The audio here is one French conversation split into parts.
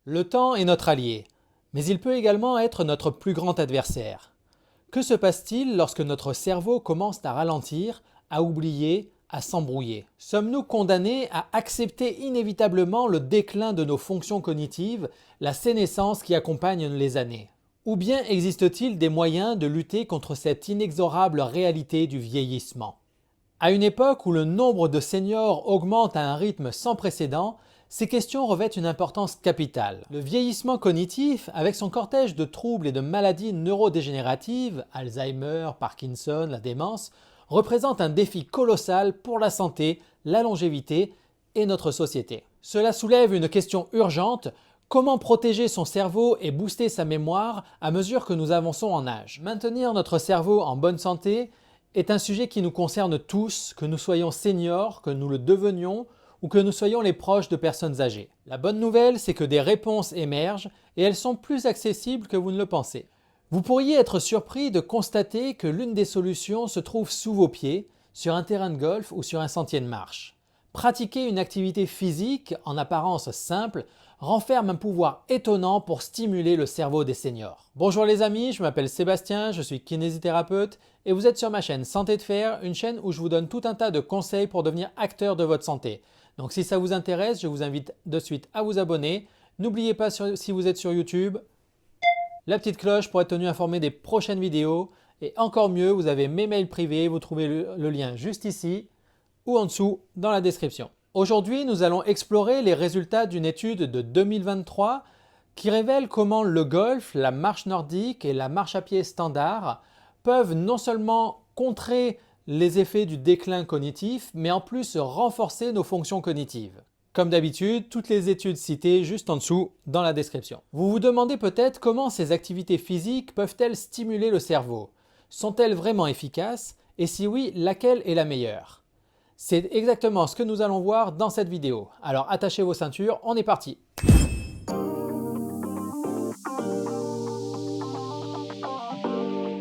Le temps est notre allié, mais il peut également être notre plus grand adversaire. Que se passe-t-il lorsque notre cerveau commence à ralentir, à oublier, à s'embrouiller? Sommes-nous condamnés à accepter inévitablement le déclin de nos fonctions cognitives, la sénescence qui accompagne les années? Ou bien existe-t-il des moyens de lutter contre cette inexorable réalité du vieillissement? À une époque où le nombre de seniors augmente à un rythme sans précédent, ces questions revêtent une importance capitale. Le vieillissement cognitif, avec son cortège de troubles et de maladies neurodégénératives, Alzheimer, Parkinson, la démence, représente un défi colossal pour la santé, la longévité et notre société. Cela soulève une question urgente: comment protéger son cerveau et booster sa mémoire à mesure que nous avançons en âge? Maintenir notre cerveau en bonne santé est un sujet qui nous concerne tous, que nous soyons seniors, que nous le devenions ou que nous soyons les proches de personnes âgées. La bonne nouvelle, c'est que des réponses émergent et elles sont plus accessibles que vous ne le pensez. Vous pourriez être surpris de constater que l'une des solutions se trouve sous vos pieds, sur un terrain de golf ou sur un sentier de marche. Pratiquer une activité physique, en apparence simple, renferme un pouvoir étonnant pour stimuler le cerveau des seniors. Bonjour les amis, je m'appelle Sébastien, je suis kinésithérapeute et vous êtes sur ma chaîne Santé de Fer, une chaîne où je vous donne tout un tas de conseils pour devenir acteur de votre santé. Donc si ça vous intéresse, je vous invite de suite à vous abonner. N'oubliez pas, si vous êtes sur YouTube, la petite cloche pour être tenu informé des prochaines vidéos. Et encore mieux, vous avez mes mails privés, vous trouvez le lien juste ici ou en dessous dans la description. Aujourd'hui, nous allons explorer les résultats d'une étude de 2023 qui révèle comment le golf, la marche nordique et la marche à pied standard peuvent non seulement contrer les effets du déclin cognitif, mais en plus renforcer nos fonctions cognitives. Comme d'habitude, toutes les études citées juste en dessous dans la description. Vous vous demandez peut-être comment ces activités physiques peuvent-elles stimuler le cerveau? Sont-elles vraiment efficaces? Et si oui, laquelle est la meilleure? C'est exactement ce que nous allons voir dans cette vidéo. Alors attachez vos ceintures, on est parti!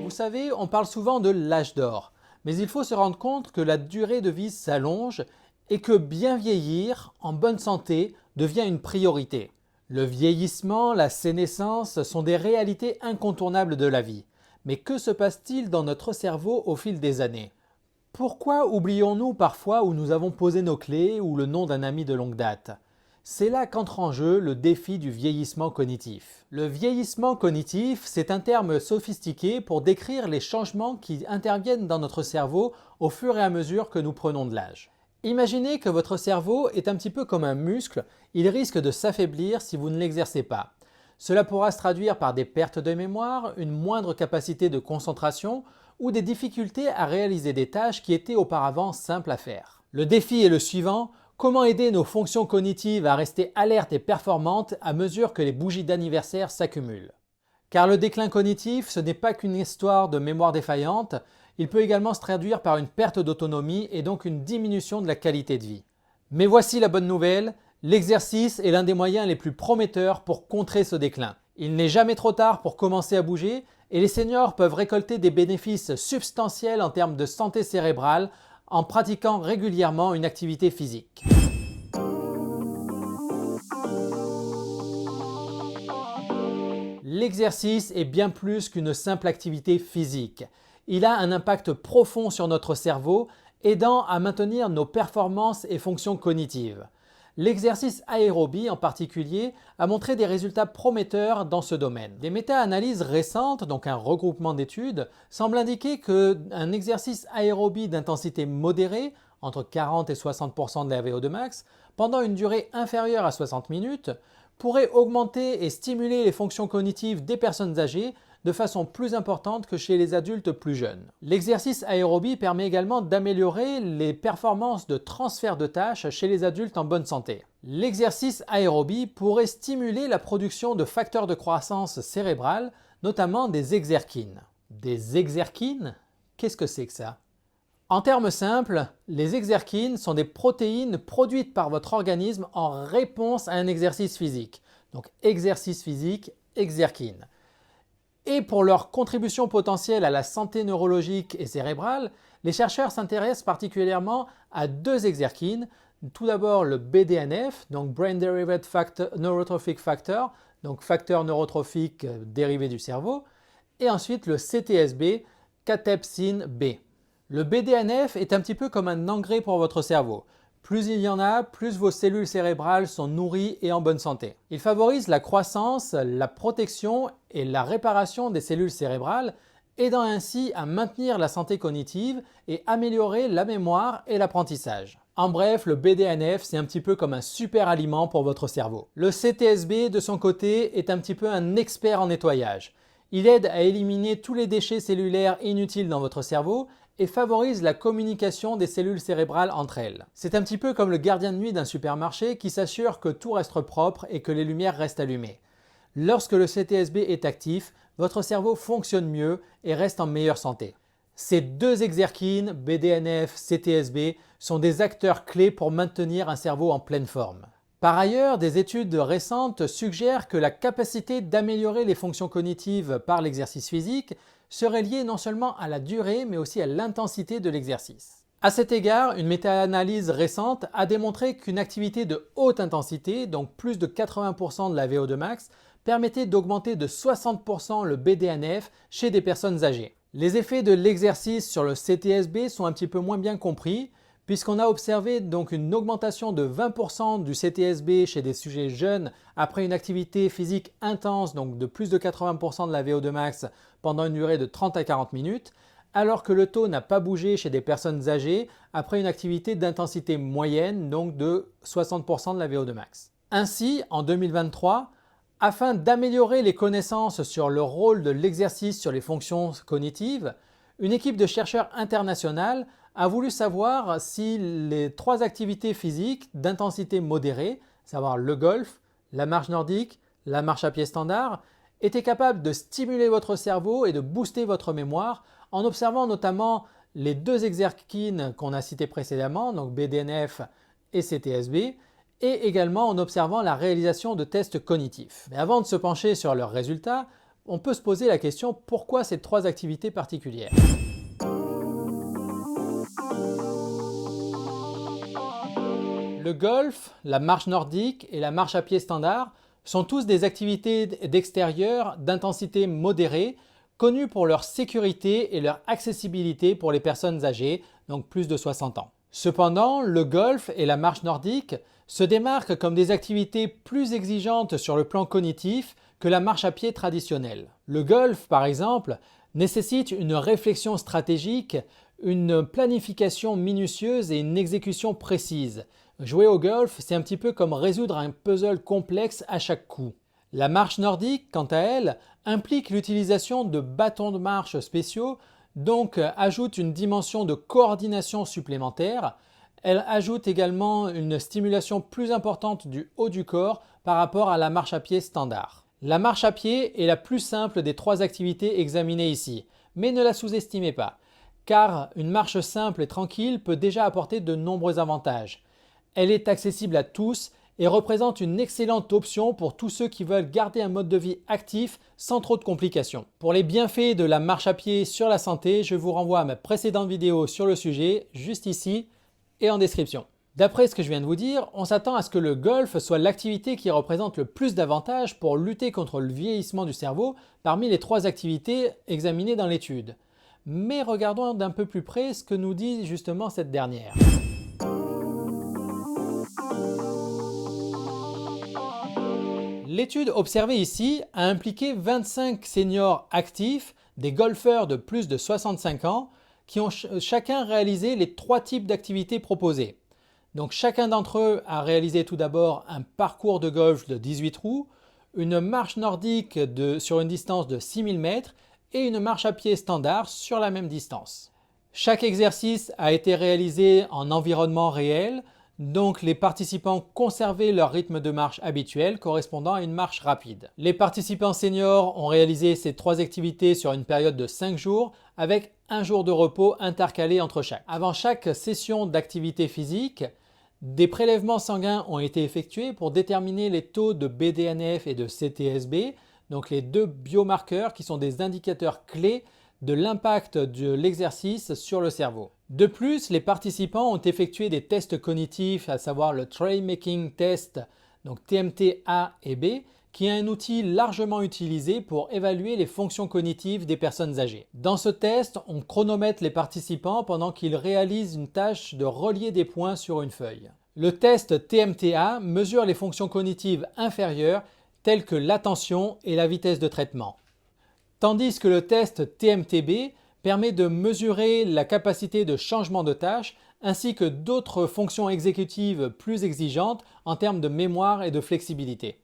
Vous savez, on parle souvent de l'âge d'or, mais il faut se rendre compte que la durée de vie s'allonge et que bien vieillir en bonne santé devient une priorité. Le vieillissement, la sénescence sont des réalités incontournables de la vie. Mais que se passe-t-il dans notre cerveau au fil des années? Pourquoi oublions-nous parfois où nous avons posé nos clés ou le nom d'un ami de longue date? C'est là qu'entre en jeu le défi du vieillissement cognitif. Le vieillissement cognitif, c'est un terme sophistiqué pour décrire les changements qui interviennent dans notre cerveau au fur et à mesure que nous prenons de l'âge. Imaginez que votre cerveau est un petit peu comme un muscle, il risque de s'affaiblir si vous ne l'exercez pas. Cela pourra se traduire par des pertes de mémoire, une moindre capacité de concentration ou des difficultés à réaliser des tâches qui étaient auparavant simples à faire. Le défi est le suivant: comment aider nos fonctions cognitives à rester alertes et performantes à mesure que les bougies d'anniversaire s'accumulent? Car le déclin cognitif, ce n'est pas qu'une histoire de mémoire défaillante, il peut également se traduire par une perte d'autonomie et donc une diminution de la qualité de vie. Mais voici la bonne nouvelle, l'exercice est l'un des moyens les plus prometteurs pour contrer ce déclin. Il n'est jamais trop tard pour commencer à bouger et les seniors peuvent récolter des bénéfices substantiels en termes de santé cérébrale en pratiquant régulièrement une activité physique. L'exercice est bien plus qu'une simple activité physique. Il a un impact profond sur notre cerveau, aidant à maintenir nos performances et fonctions cognitives. L'exercice aérobie en particulier a montré des résultats prometteurs dans ce domaine. Des méta-analyses récentes, donc un regroupement d'études, semblent indiquer qu'un exercice aérobie d'intensité modérée, entre 40 et 60% de la VO2 max, pendant une durée inférieure à 60 minutes, pourrait augmenter et stimuler les fonctions cognitives des personnes âgées de façon plus importante que chez les adultes plus jeunes. L'exercice aérobie permet également d'améliorer les performances de transfert de tâches chez les adultes en bonne santé. L'exercice aérobie pourrait stimuler la production de facteurs de croissance cérébrale, notamment des exerkines. Des exerkines? Qu'est-ce que c'est que ça? En termes simples, les exerkines sont des protéines produites par votre organisme en réponse à un exercice physique. Donc exercice physique, exerkines. Et pour leur contribution potentielle à la santé neurologique et cérébrale, les chercheurs s'intéressent particulièrement à deux exerkines, Tout d'abord le BDNF, donc Brain Derived Neurotrophic Factor, donc facteur neurotrophique dérivé du cerveau, et ensuite le CTSB, cathepsin B. Le BDNF est un petit peu comme un engrais pour votre cerveau. Plus il y en a, plus vos cellules cérébrales sont nourries et en bonne santé. Il favorise la croissance, la protection et la réparation des cellules cérébrales, aidant ainsi à maintenir la santé cognitive et améliorer la mémoire et l'apprentissage. En bref, le BDNF, c'est un petit peu comme un super aliment pour votre cerveau. Le CTSB, de son côté, est un petit peu un expert en nettoyage. Il aide à éliminer tous les déchets cellulaires inutiles dans votre cerveau et favorise la communication des cellules cérébrales entre elles. C'est un petit peu comme le gardien de nuit d'un supermarché qui s'assure que tout reste propre et que les lumières restent allumées. Lorsque le CTSB est actif, votre cerveau fonctionne mieux et reste en meilleure santé. Ces deux exerkines, BDNF, CTSB, sont des acteurs clés pour maintenir un cerveau en pleine forme. Par ailleurs, des études récentes suggèrent que la capacité d'améliorer les fonctions cognitives par l'exercice physique serait liée non seulement à la durée mais aussi à l'intensité de l'exercice. À cet égard, une méta-analyse récente a démontré qu'une activité de haute intensité, donc plus de 80% de la VO2 max, permettait d'augmenter de 60% le BDNF chez des personnes âgées. Les effets de l'exercice sur le CTSB sont un petit peu moins bien compris, puisqu'on a observé donc une augmentation de 20% du CTSB chez des sujets jeunes après une activité physique intense, donc de plus de 80% de la VO2 max pendant une durée de 30 à 40 minutes, alors que le taux n'a pas bougé chez des personnes âgées après une activité d'intensité moyenne, donc de 60% de la VO2 max. Ainsi, en 2023, afin d'améliorer les connaissances sur le rôle de l'exercice sur les fonctions cognitives, une équipe de chercheurs internationale a voulu savoir si les trois activités physiques d'intensité modérée, à savoir le golf, la marche nordique, la marche à pied standard, étaient capables de stimuler votre cerveau et de booster votre mémoire en observant notamment les deux exerkines qu'on a cités précédemment, donc BDNF et CTSB, et également en observant la réalisation de tests cognitifs. Mais avant de se pencher sur leurs résultats, on peut se poser la question pourquoi ces trois activités particulières? Le golf, la marche nordique et la marche à pied standard sont tous des activités d'extérieur d'intensité modérée, connues pour leur sécurité et leur accessibilité pour les personnes âgées, donc plus de 60 ans. Cependant, le golf et la marche nordique se démarquent comme des activités plus exigeantes sur le plan cognitif que la marche à pied traditionnelle. Le golf, par exemple, nécessite une réflexion stratégique, une planification minutieuse et une exécution précise. Jouer au golf, c'est un petit peu comme résoudre un puzzle complexe à chaque coup. La marche nordique, quant à elle, implique l'utilisation de bâtons de marche spéciaux, donc ajoute une dimension de coordination supplémentaire. Elle ajoute également une stimulation plus importante du haut du corps par rapport à la marche à pied standard. La marche à pied est la plus simple des trois activités examinées ici, mais ne la sous-estimez pas, car une marche simple et tranquille peut déjà apporter de nombreux avantages. Elle est accessible à tous et représente une excellente option pour tous ceux qui veulent garder un mode de vie actif sans trop de complications. Pour les bienfaits de la marche à pied sur la santé, je vous renvoie à ma précédente vidéo sur le sujet, juste ici et en description. D'après ce que je viens de vous dire, on s'attend à ce que le golf soit l'activité qui représente le plus d'avantages pour lutter contre le vieillissement du cerveau parmi les trois activités examinées dans l'étude. Mais regardons d'un peu plus près ce que nous dit justement cette dernière. L'étude observée ici a impliqué 25 seniors actifs, des golfeurs de plus de 65 ans, qui ont chacun réalisé les trois types d'activités proposées. Donc chacun d'entre eux a réalisé tout d'abord un parcours de golf de 18 trous, une marche nordique sur une distance de 6000 mètres et une marche à pied standard sur la même distance. Chaque exercice a été réalisé en environnement réel, donc les participants conservaient leur rythme de marche habituel correspondant à une marche rapide. Les participants seniors ont réalisé ces trois activités sur une période de 5 jours avec un jour de repos intercalé entre chaque. Avant chaque session d'activité physique, des prélèvements sanguins ont été effectués pour déterminer les taux de BDNF et de CTSB, donc les deux biomarqueurs qui sont des indicateurs clés de l'impact de l'exercice sur le cerveau. De plus, les participants ont effectué des tests cognitifs, à savoir le Tray Making Test, donc TMT A et B, qui est un outil largement utilisé pour évaluer les fonctions cognitives des personnes âgées. Dans ce test, on chronomètre les participants pendant qu'ils réalisent une tâche de relier des points sur une feuille. Le test TMTA mesure les fonctions cognitives inférieures telles que l'attention et la vitesse de traitement. Tandis que le test TMTB permet de mesurer la capacité de changement de tâche ainsi que d'autres fonctions exécutives plus exigeantes en termes de mémoire et de flexibilité.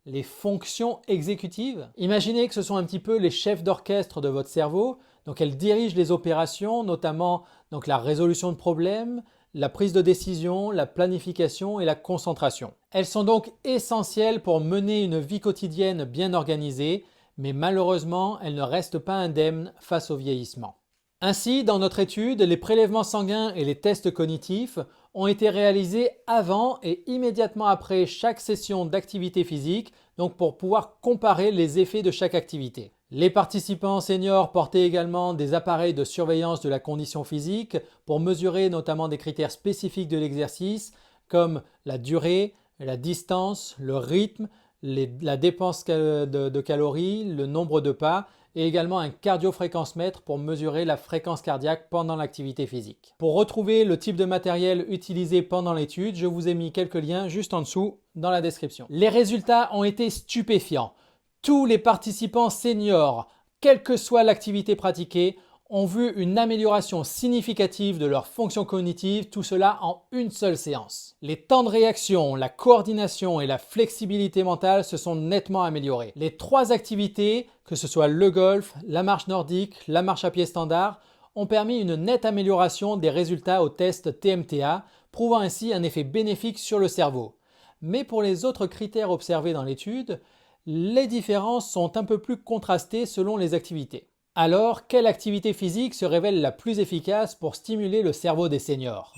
Les fonctions exécutives, imaginez que ce sont un petit peu les chefs d'orchestre de votre cerveau. Donc elles dirigent les opérations, notamment donc la résolution de problèmes, la prise de décision, la planification et la concentration. Elles sont donc essentielles pour mener une vie quotidienne bien organisée, mais malheureusement, elles ne restent pas indemnes face au vieillissement. Ainsi, dans notre étude, les prélèvements sanguins et les tests cognitifs ont été réalisés avant et immédiatement après chaque session d'activité physique, donc pour pouvoir comparer les effets de chaque activité. Les participants seniors portaient également des appareils de surveillance de la condition physique pour mesurer notamment des critères spécifiques de l'exercice comme la durée, la distance, le rythme, la dépense de calories, le nombre de pas et également un cardiofréquencemètre pour mesurer la fréquence cardiaque pendant l'activité physique. Pour retrouver le type de matériel utilisé pendant l'étude, je vous ai mis quelques liens juste en dessous dans la description. Les résultats ont été stupéfiants. Tous les participants seniors, quelle que soit l'activité pratiquée, ont vu une amélioration significative de leurs fonctions cognitives, tout cela en une seule séance. Les temps de réaction, la coordination et la flexibilité mentale se sont nettement améliorés. Les 3 activités, que ce soit le golf, la marche nordique, la marche à pied standard, ont permis une nette amélioration des résultats au test TMTA, prouvant ainsi un effet bénéfique sur le cerveau. Mais pour les autres critères observés dans l'étude, les différences sont un peu plus contrastées selon les activités. Alors, quelle activité physique se révèle la plus efficace pour stimuler le cerveau des seniors?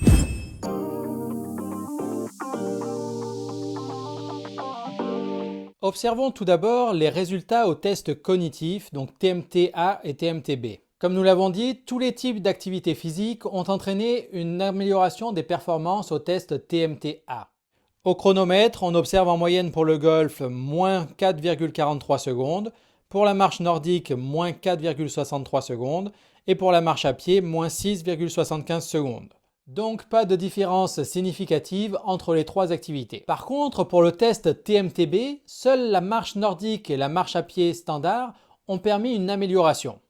Observons tout d'abord les résultats aux tests cognitifs, donc TMT-A et TMT-B. Comme nous l'avons dit, tous les types d'activités physiques ont entraîné une amélioration des performances au test TMT-A. Au chronomètre, on observe en moyenne pour le golf moins 4,43 secondes, pour la marche nordique moins 4,63 secondes et pour la marche à pied moins 6,75 secondes. Donc pas de différence significative entre les 3 activités. Par contre, pour le test TMTB, seule la marche nordique et la marche à pied standard ont permis une amélioration.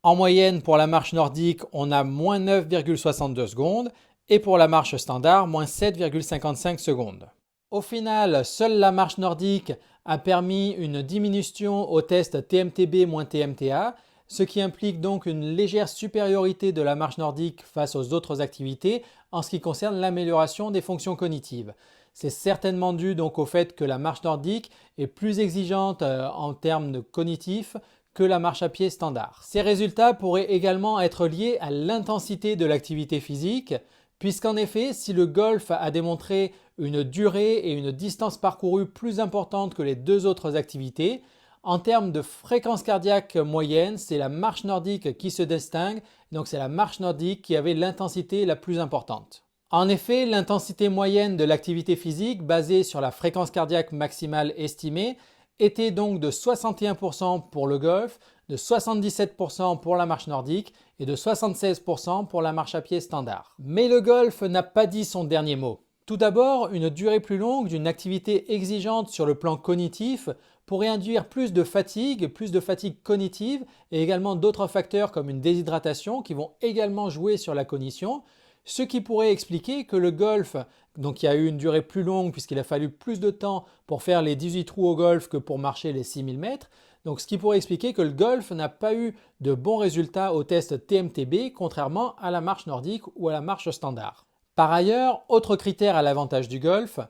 En moyenne, pour la marche nordique, on a moins 9,62 secondes et pour la marche standard, moins 7,55 secondes. Au final, seule la marche nordique a permis une diminution au test TMTB-TMTA, ce qui implique donc une légère supériorité de la marche nordique face aux autres activités en ce qui concerne l'amélioration des fonctions cognitives. C'est certainement dû donc au fait que la marche nordique est plus exigeante en termes de cognitifs que la marche à pied standard. Ces résultats pourraient également être liés à l'intensité de l'activité physique, puisqu'en effet, si le golf a démontré une durée et une distance parcourue plus importantes que les 2 autres activités, en termes de fréquence cardiaque moyenne, c'est la marche nordique qui se distingue, donc c'est la marche nordique qui avait l'intensité la plus importante. En effet, l'intensité moyenne de l'activité physique basée sur la fréquence cardiaque maximale estimée était donc de 61% pour le golf, de 77% pour la marche nordique et de 76% pour la marche à pied standard. Mais le golf n'a pas dit son dernier mot. Tout d'abord, une durée plus longue d'une activité exigeante sur le plan cognitif pourrait induire plus de fatigue cognitive et également d'autres facteurs comme une déshydratation qui vont également jouer sur la cognition, ce qui pourrait expliquer que le golf, donc il y a eu une durée plus longue puisqu'il a fallu plus de temps pour faire les 18 trous au golf que pour marcher les 6000 mètres, donc ce qui pourrait expliquer que le golf n'a pas eu de bons résultats au test TMTB contrairement à la marche nordique ou à la marche standard. Par ailleurs, autre critère à l'avantage du golf,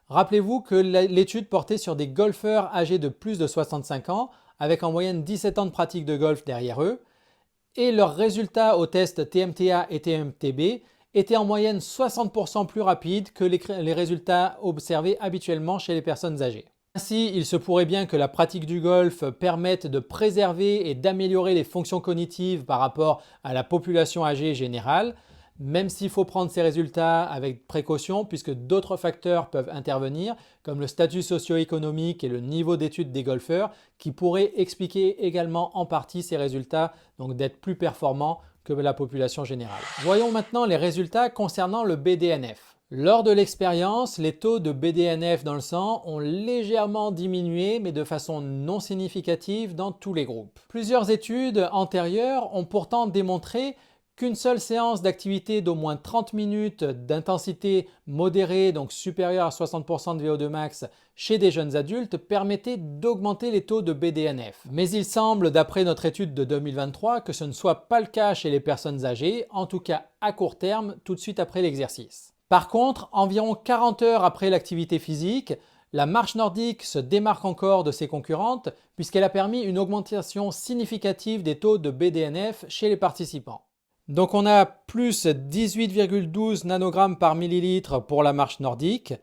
rappelez-vous que l'étude portait sur des golfeurs âgés de plus de 65 ans avec en moyenne 17 ans de pratique de golf derrière eux et leurs résultats au test TMTA et TMTB étaient en moyenne 60% plus rapides que les résultats observés habituellement chez les personnes âgées. Ainsi, il se pourrait bien que la pratique du golf permette de préserver et d'améliorer les fonctions cognitives par rapport à la population âgée générale, même s'il faut prendre ces résultats avec précaution puisque d'autres facteurs peuvent intervenir, comme le statut socio-économique et le niveau d'études des golfeurs, qui pourraient expliquer également en partie ces résultats, donc d'être plus performants que la population générale. Voyons maintenant les résultats concernant le BDNF. Lors de l'expérience, les taux de BDNF dans le sang ont légèrement diminué, mais de façon non significative dans tous les groupes. Plusieurs études antérieures ont pourtant démontré qu'une seule séance d'activité d'au moins 30 minutes d'intensité modérée, donc supérieure à 60% de VO2 max chez des jeunes adultes, permettait d'augmenter les taux de BDNF. Mais il semble, d'après notre étude de 2023, que ce ne soit pas le cas chez les personnes âgées, en tout cas à court terme, tout de suite après l'exercice. Par contre, environ 40 heures après l'activité physique, la marche nordique se démarque encore de ses concurrentes puisqu'elle a permis une augmentation significative des taux de BDNF chez les participants. Donc on a plus 18,12 nanogrammes par millilitre pour la marche nordique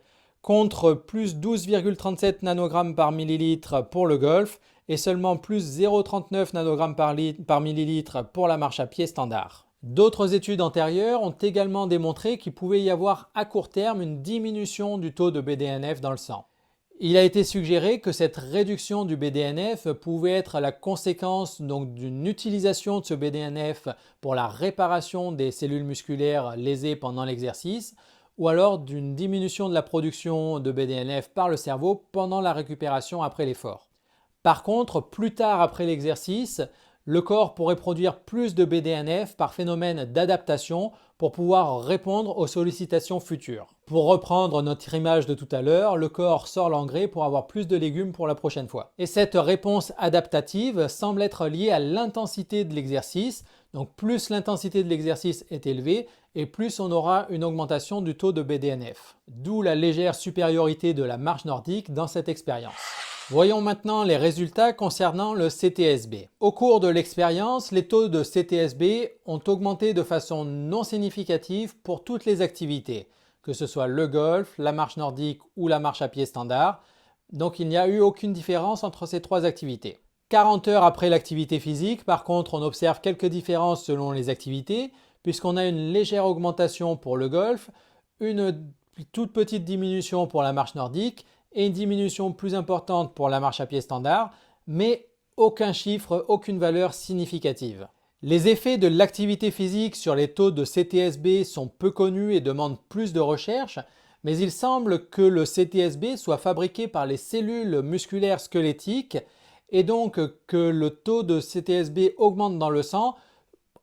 contre plus 12,37 nanogrammes par millilitre pour le golf et seulement plus 0,39 nanogrammes par millilitre pour la marche à pied standard. D'autres études antérieures ont également démontré qu'il pouvait y avoir à court terme une diminution du taux de BDNF dans le sang. Il a été suggéré que cette réduction du BDNF pouvait être la conséquence donc d'une utilisation de ce BDNF pour la réparation des cellules musculaires lésées pendant l'exercice ou alors d'une diminution de la production de BDNF par le cerveau pendant la récupération après l'effort. Par contre, plus tard après l'exercice, le corps pourrait produire plus de BDNF par phénomène d'adaptation pour pouvoir répondre aux sollicitations futures. Pour reprendre notre image de tout à l'heure, le corps sort l'engrais pour avoir plus de légumes pour la prochaine fois. Et cette réponse adaptative semble être liée à l'intensité de l'exercice. Donc plus l'intensité de l'exercice est élevée et plus on aura une augmentation du taux de BDNF. D'où la légère supériorité de la marche nordique dans cette expérience. Voyons maintenant les résultats concernant le CTSB. Au cours de l'expérience, les taux de CTSB ont augmenté de façon non significative pour toutes les activités, que ce soit le golf, la marche nordique ou la marche à pied standard. Donc il n'y a eu aucune différence entre ces trois activités. 40 heures après l'activité physique, par contre, on observe quelques différences selon les activités, puisqu'on a une légère augmentation pour le golf, une toute petite diminution pour la marche nordique, et une diminution plus importante pour la marche à pied standard, mais aucun chiffre, aucune valeur significative. Les effets de l'activité physique sur les taux de CTSB sont peu connus et demandent plus de recherche, mais il semble que le CTSB soit fabriqué par les cellules musculaires squelettiques et donc que le taux de CTSB augmente dans le sang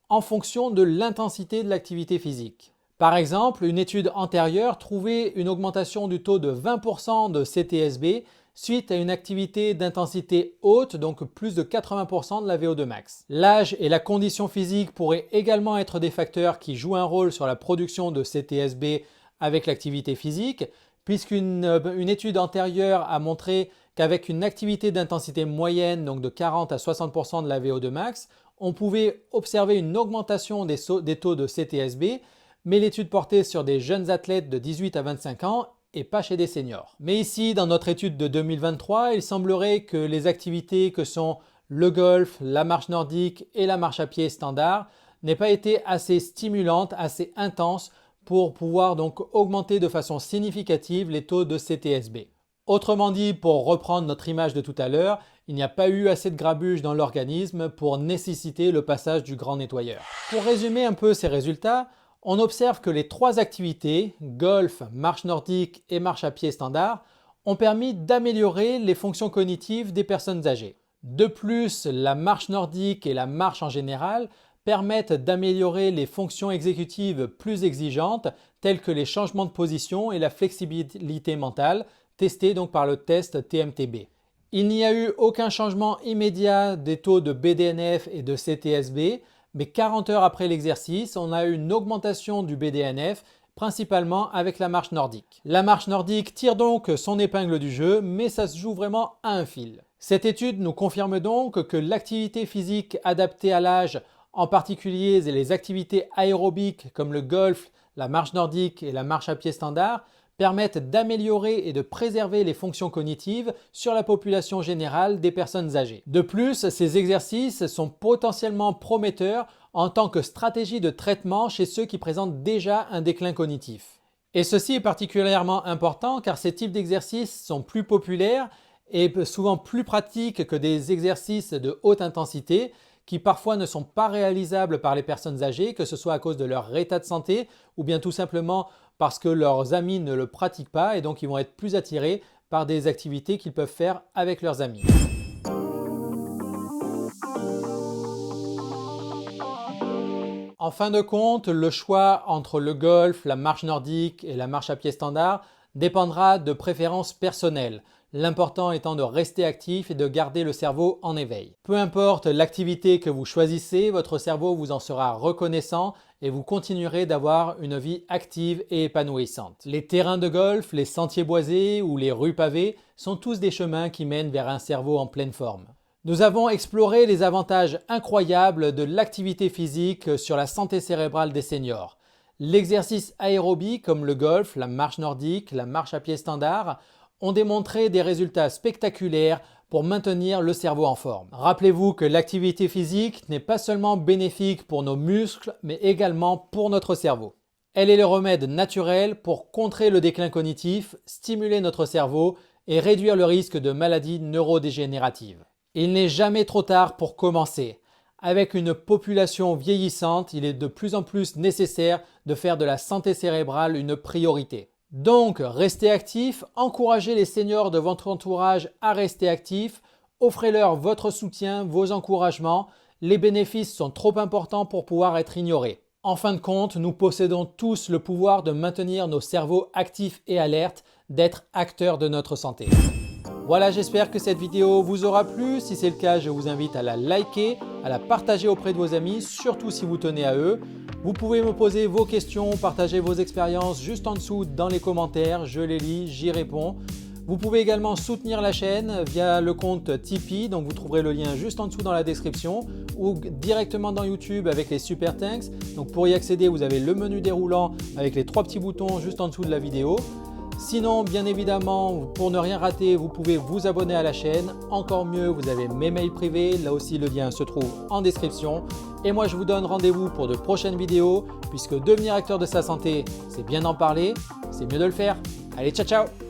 en fonction de l'intensité de l'activité physique. Par exemple, une étude antérieure trouvait une augmentation du taux de 20% de CTSB suite à une activité d'intensité haute, donc plus de 80% de la VO2 max. L'âge et la condition physique pourraient également être des facteurs qui jouent un rôle sur la production de CTSB avec l'activité physique, puisqu'une étude antérieure a montré qu'avec une activité d'intensité moyenne, donc de 40 à 60% de la VO2 max, on pouvait observer une augmentation des taux de CTSB, mais l'étude portait sur des jeunes athlètes de 18 à 25 ans et pas chez des seniors. Mais ici, dans notre étude de 2023, il semblerait que les activités que sont le golf, la marche nordique et la marche à pied standard n'aient pas été assez stimulantes, assez intenses pour pouvoir donc augmenter de façon significative les taux de CTSB. Autrement dit, pour reprendre notre image de tout à l'heure, il n'y a pas eu assez de grabuge dans l'organisme pour nécessiter le passage du grand nettoyeur. Pour résumer un peu ces résultats, on observe que les trois activités, golf, marche nordique et marche à pied standard, ont permis d'améliorer les fonctions cognitives des personnes âgées. De plus, la marche nordique et la marche en général permettent d'améliorer les fonctions exécutives plus exigeantes telles que les changements de position et la flexibilité mentale, testées donc par le test TMTB. Il n'y a eu aucun changement immédiat des taux de BDNF et de CTSB, mais 40 heures après l'exercice, on a eu une augmentation du BDNF, principalement avec la marche nordique. La marche nordique tire donc son épingle du jeu, mais ça se joue vraiment à un fil. Cette étude nous confirme donc que l'activité physique adaptée à l'âge, en particulier les activités aérobiques comme le golf, la marche nordique et la marche à pied standard, permettent d'améliorer et de préserver les fonctions cognitives sur la population générale des personnes âgées. De plus, ces exercices sont potentiellement prometteurs en tant que stratégie de traitement chez ceux qui présentent déjà un déclin cognitif. Et ceci est particulièrement important car ces types d'exercices sont plus populaires et souvent plus pratiques que des exercices de haute intensité qui parfois ne sont pas réalisables par les personnes âgées, que ce soit à cause de leur état de santé ou bien tout simplement parce que leurs amis ne le pratiquent pas et donc ils vont être plus attirés par des activités qu'ils peuvent faire avec leurs amis. En fin de compte, le choix entre le golf, la marche nordique et la marche à pied standard dépendra de préférences personnelles. L'important étant de rester actif et de garder le cerveau en éveil. Peu importe l'activité que vous choisissez, votre cerveau vous en sera reconnaissant et vous continuerez d'avoir une vie active et épanouissante. Les terrains de golf, les sentiers boisés ou les rues pavées sont tous des chemins qui mènent vers un cerveau en pleine forme. Nous avons exploré les avantages incroyables de l'activité physique sur la santé cérébrale des seniors. L'exercice aérobie comme le golf, la marche nordique, la marche à pied standard ont démontré des résultats spectaculaires pour maintenir le cerveau en forme. Rappelez-vous que l'activité physique n'est pas seulement bénéfique pour nos muscles, mais également pour notre cerveau. Elle est le remède naturel pour contrer le déclin cognitif, stimuler notre cerveau et réduire le risque de maladies neurodégénératives. Il n'est jamais trop tard pour commencer. Avec une population vieillissante, il est de plus en plus nécessaire de faire de la santé cérébrale une priorité. Donc, restez actifs, encouragez les seniors de votre entourage à rester actifs, offrez-leur votre soutien, vos encouragements. Les bénéfices sont trop importants pour pouvoir être ignorés. En fin de compte, nous possédons tous le pouvoir de maintenir nos cerveaux actifs et alertes, d'être acteurs de notre santé. Voilà, j'espère que cette vidéo vous aura plu. Si c'est le cas, je vous invite à la liker, à la partager auprès de vos amis, surtout si vous tenez à eux. Vous pouvez me poser vos questions, partager vos expériences juste en dessous dans les commentaires. Je les lis, j'y réponds. Vous pouvez également soutenir la chaîne via le compte Tipeee, donc vous trouverez le lien juste en dessous dans la description ou directement dans YouTube avec les Super Thanks. Donc pour y accéder, vous avez le menu déroulant avec les 3 petits boutons juste en dessous de la vidéo. Sinon, bien évidemment, pour ne rien rater, vous pouvez vous abonner à la chaîne. Encore mieux, vous avez mes mails privés. Là aussi, le lien se trouve en description. Et moi, je vous donne rendez-vous pour de prochaines vidéos puisque devenir acteur de sa santé, c'est bien d'en parler, c'est mieux de le faire. Allez, ciao, ciao!